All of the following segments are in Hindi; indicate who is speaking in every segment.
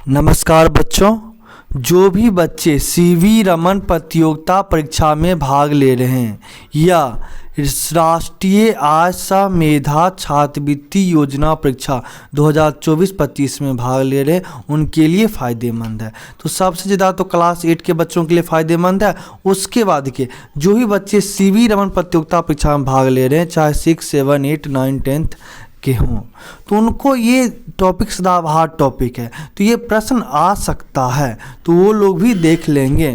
Speaker 1: नमस्कार बच्चों। जो भी बच्चे सीवी रमन प्रतियोगिता परीक्षा में भाग ले रहे हैं या राष्ट्रीय आशा मेधा छात्रवृत्ति योजना परीक्षा 2024-25 में भाग ले रहे हैं उनके लिए फ़ायदेमंद है। तो सबसे ज़्यादा तो क्लास 8 के बच्चों के लिए फ़ायदेमंद है। उसके बाद के जो भी बच्चे सीवी रमन प्रतियोगिता परीक्षा में भाग ले रहे हैं, चाहे 6, 7, 8, 9, 10 के हों, तो उनको ये टॉपिक सदा हार्ड टॉपिक है, तो ये प्रश्न आ सकता है, तो वो लोग भी देख लेंगे।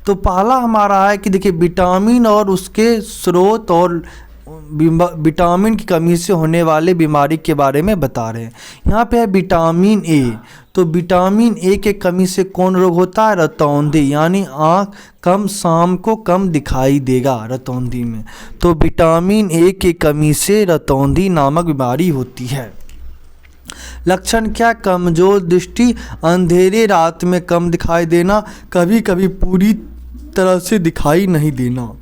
Speaker 1: तो पहला हमारा है कि देखिए विटामिन और उसके स्रोत और विटामिन की कमी से होने वाले बीमारी के बारे में बता रहे हैं। यहाँ पे है विटामिन ए। तो विटामिन ए के कमी से कौन रोग होता है? रतौंधी, यानी आँख कम शाम को कम दिखाई देगा रतौंधी में। तो विटामिन ए की कमी से रतौंधी नामक बीमारी होती है। लक्षण क्या? कमजोर दृष्टि, अंधेरे रात में कम दिखाई देना, कभी कभी पूरी तरह से दिखाई नहीं देना।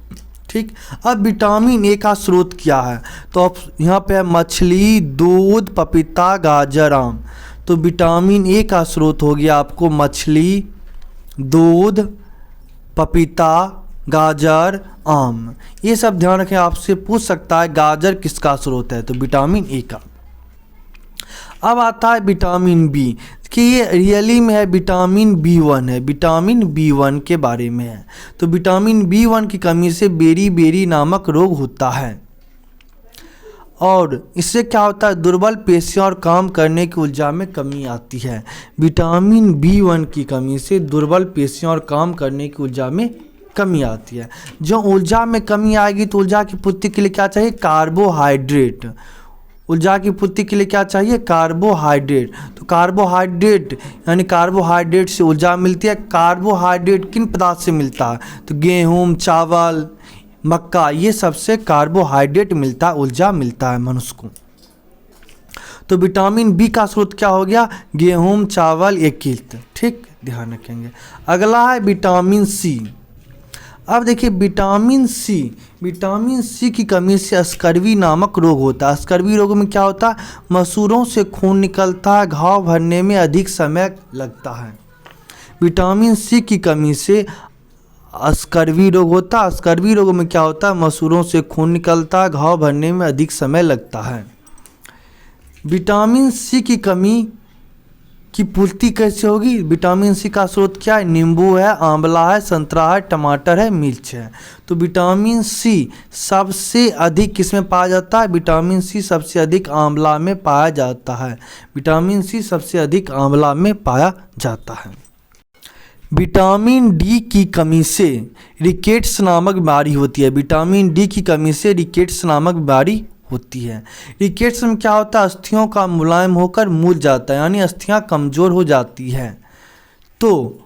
Speaker 1: ठीक। अब विटामिन ए का स्रोत क्या है? तो अब यहाँ पे है मछली, दूध, पपीता, गाजर, आम। तो विटामिन ए का स्रोत हो गया आपको मछली, दूध, पपीता, गाजर, आम। ये सब ध्यान रखें, आपसे पूछ सकता है गाजर किसका स्रोत है? तो विटामिन ए का। अब आता है विटामिन बी, कि ये रियली में है विटामिन B1 है, विटामिन B1 के बारे में है। तो विटामिन B1 की कमी से बेरी नामक रोग होता है। और इससे क्या होता है? दुर्बल पेशियां और काम करने की ऊर्जा में कमी आती है। विटामिन B1 की कमी से दुर्बल पेशियां और काम करने की ऊर्जा में कमी आती है। जो ऊर्जा में कमी आएगी तो ऊर्जा की पूर्ति के लिए क्या चाहिए? कार्बोहाइड्रेट। ऊर्जा की पूर्ति के लिए क्या चाहिए? कार्बोहाइड्रेट। तो कार्बोहाइड्रेट यानी कार्बोहाइड्रेट से ऊर्जा मिलती है। कार्बोहाइड्रेट किन पदार्थ से मिलता है? तो गेहूँ, चावल, मक्का, ये सबसे कार्बोहाइड्रेट मिलता है, ऊर्जा मिलता है मनुष्य को। तो विटामिन बी का स्रोत क्या हो गया? गेहूँ, चावल, यकृत। ठीक, ध्यान रखेंगे। अगला है विटामिन सी। अब देखिए विटामिन सी की कमी से स्कर्वी नामक रोग होता है। स्कर्वी रोग में क्या होता है? मसूरों से खून निकलता है, घाव भरने में अधिक समय लगता है। विटामिन सी की कमी से स्कर्वी रोग होता है। स्कर्वी रोग में क्या होता है? मसूरों से खून निकलता है, घाव भरने में अधिक समय लगता है। विटामिन सी की कमी की पूर्ति कैसे होगी? विटामिन सी का स्रोत क्या है? नींबू है, आंवला है, संतरा है, टमाटर है, मिर्च है। तो विटामिन सी सबसे अधिक किसमें पाया जाता है? विटामिन सी सबसे अधिक आंवला में पाया जाता है। विटामिन सी सबसे अधिक आंवला में पाया जाता है। विटामिन डी की कमी से रिकेट्स नामक बीमारी होती है। विटामिन डी की कमी से रिकेट्स नामक बीमारी होती है। रिकेट्स में क्या होता है? अस्थियों का मुलायम होकर मूल जाता है, यानी अस्थियां कमज़ोर हो जाती है। तो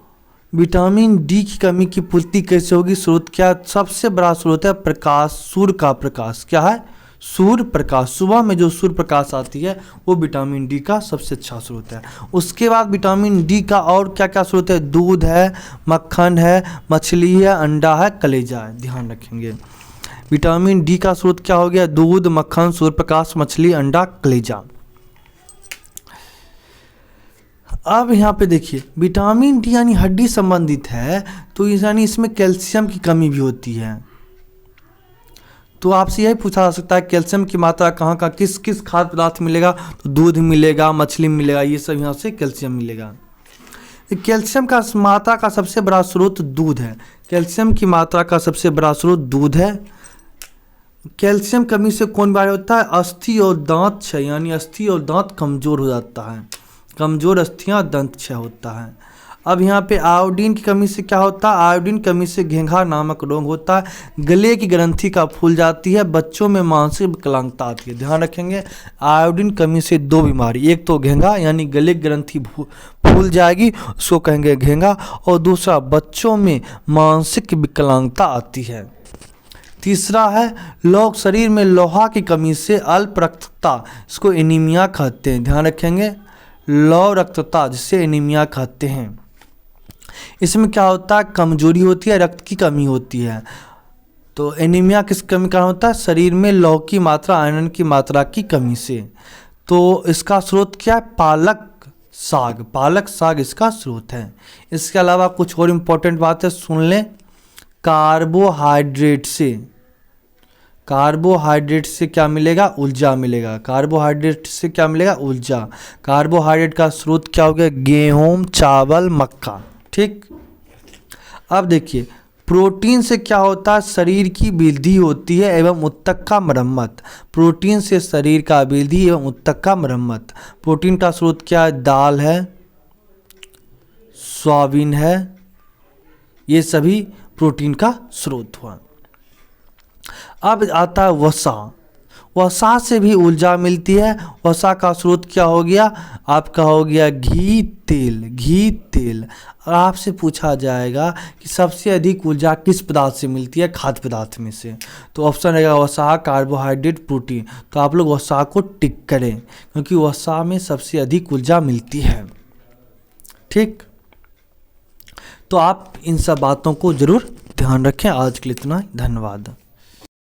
Speaker 1: विटामिन डी की कमी की पूर्ति कैसे होगी? स्रोत क्या? सबसे बड़ा स्रोत है प्रकाश, सूर्य का प्रकाश। क्या है? सूर्य प्रकाश। सुबह में जो सूर्य प्रकाश आती है वो विटामिन डी का सबसे अच्छा स्रोत है। उसके बाद विटामिन डी का और क्या क्या स्रोत है? दूध है, मक्खन है, मछली है, अंडा है, कलेजा है। ध्यान रखेंगे। विटामिन डी का स्रोत क्या हो गया? दूध, मक्खन, सूर्यप्रकाश, मछली, अंडा, कलेजा। अब यहाँ पे देखिए विटामिन डी यानी हड्डी संबंधित है, तो यानी इसमें कैल्शियम की कमी भी होती है। तो आपसे यही पूछा जा सकता है कैल्शियम की मात्रा कहाँ का किस किस खाद्य पदार्थ मिलेगा? तो दूध मिलेगा, मछली मिलेगा, ये सब यहाँ से कैल्शियम मिलेगा। कैल्शियम का मात्रा का सबसे बड़ा स्रोत दूध है। कैल्शियम की मात्रा का सबसे बड़ा स्रोत दूध है। कैल्शियम कमी से कौन बीमारी होता है? अस्थि और दांत क्षय, यानी अस्थि और दांत कमजोर हो जाता है। कमजोर अस्थियां, दंत क्षय होता है। अब यहाँ पे आयोडीन की कमी से क्या होता है? आयोडीन कमी से घेंघा नामक रोग होता है। गले की ग्रंथि का फूल जाती है, बच्चों में मानसिक विकलांगता आती है। ध्यान रखेंगे, आयोडीन कमी से दो बीमारी, एक तो घेंघा यानी गले की ग्रंथि फूल जाएगी, उसको कहेंगे घेंघा, और दूसरा बच्चों में मानसिक विकलांगता आती है। तीसरा है लोग शरीर में लोहा की कमी से अल्प रक्तता, इसको एनीमिया कहते हैं। ध्यान रखेंगे, लौ रक्तता जिसे एनीमिया कहते हैं। इसमें क्या होता है? कमजोरी होती है, रक्त की कमी होती है। तो एनीमिया किस कमी का होता है? शरीर में लौह की मात्रा, आयरन की मात्रा की कमी से। तो इसका स्रोत क्या है? पालक साग, पालक साग इसका स्रोत है। इसके अलावा कुछ और इम्पोर्टेंट बात है, सुन लें। कार्बोहाइड्रेट से क्या मिलेगा? ऊर्जा मिलेगा। कार्बोहाइड्रेट से क्या मिलेगा? ऊर्जा। कार्बोहाइड्रेट का स्रोत क्या हो गया? गेहूं, चावल, मक्का। ठीक। अब देखिए, प्रोटीन से क्या होता है? शरीर की वृद्धि होती है एवं ऊतक का मरम्मत। प्रोटीन से शरीर का वृद्धि एवं ऊतक का मरम्मत। प्रोटीन का स्रोत क्या है? दाल है, सोयाबीन है, ये सभी प्रोटीन का स्रोत हुआ। अब आता है वसा। वसा से भी ऊर्जा मिलती है। वसा का स्रोत क्या हो गया? आपका हो गया घी, तेल। और आपसे पूछा जाएगा कि सबसे अधिक ऊर्जा किस पदार्थ से मिलती है? खाद्य पदार्थ में से। तो ऑप्शन रहेगा वसा, कार्बोहाइड्रेट, प्रोटीन। तो आप लोग वसा को टिक करें, क्योंकि वसा में सबसे अधिक ऊर्जा मिलती है। ठीक। तो आप इन सब बातों को जरूर ध्यान रखें। आज के लिए इतना ही, धन्यवाद।